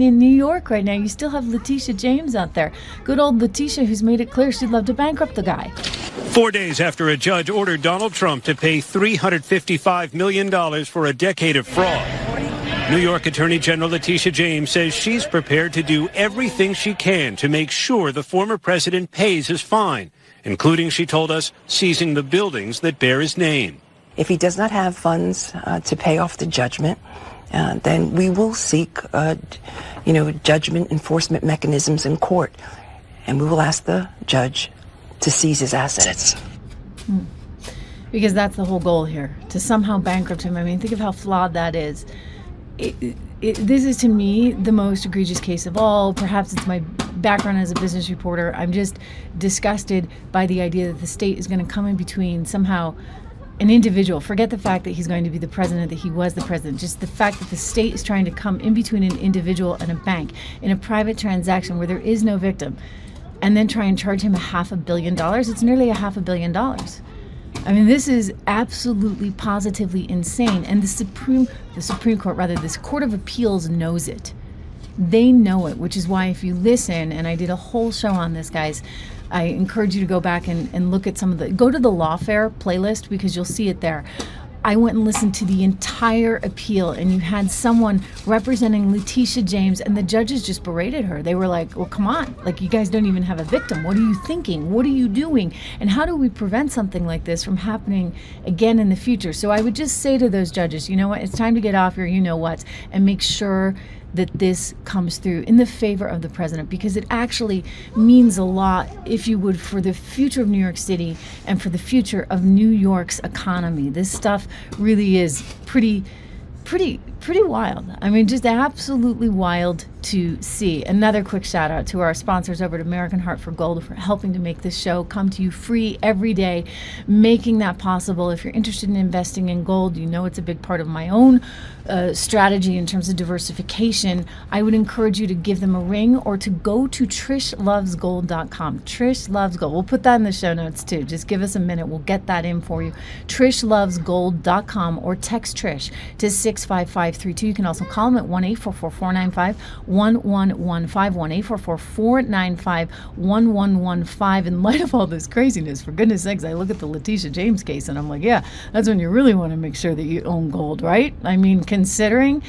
In New York right now, you still have Letitia James out there. Good old Letitia, who's made it clear she'd love to bankrupt the guy. 4 days after a judge ordered Donald Trump to pay $355 million for a decade of fraud, New York Attorney General Letitia James says she's prepared to do everything she can to make sure the former president pays his fine, including, she told us, seizing the buildings that bear his name. If he does not have funds to pay off the judgment, then we will seek, judgment enforcement mechanisms in court, and we will ask the judge to seize his assets. Because that's the whole goal here, to somehow bankrupt him. I mean, think of how flawed that is. This is, to me, the most egregious case of all. Perhaps it's my background as a business reporter. I'm just disgusted by the idea that the state is going to come in between somehow an individual. Forget the fact that he's going to be the president, that he was the president. Just the fact that the state is trying to come in between an individual and a bank in a private transaction where there is no victim, and then try and charge him $500 million. It's nearly $500 million. I mean, this is absolutely, positively insane. And the Supreme Court, rather, this Court of Appeals knows it. They know it, which is why if you listen, and I did a whole show on this, guys, I encourage you to go back and look at go to the Lawfare playlist, because you'll see it there. I went and listened to the entire appeal, and you had someone representing Letitia James, and the judges just berated her. They were like, well, come on, like, you guys don't even have a victim. What are you thinking? What are you doing? And how do we prevent something like this from happening again in the future? So I would just say to those judges, you know what, it's time to get off your you-know-whats and make sure that this comes through in the favor of the president, because it actually means a lot, if you would, for the future of New York City and for the future of New York's economy. This stuff really is pretty wild. I mean, just absolutely wild to see. Another quick shout out to our sponsors over at American Heart for Gold for helping to make this show come to you free every day, making that possible. If you're interested in investing in gold, you know it's a big part of my own strategy in terms of diversification. I would encourage you to give them a ring or to go to trishlovesgold.com. Trish Loves Gold. We'll put that in the show notes too. Just give us a minute. We'll get that in for you. trishlovesgold.com, or text Trish to 65532. You can also call them at 1-844-495-1115, 1-844-495-1115. In light of all this craziness, for goodness sakes, I look at the Letitia James case and I'm like, yeah, that's when you really want to make sure that you own gold, right? I mean, considering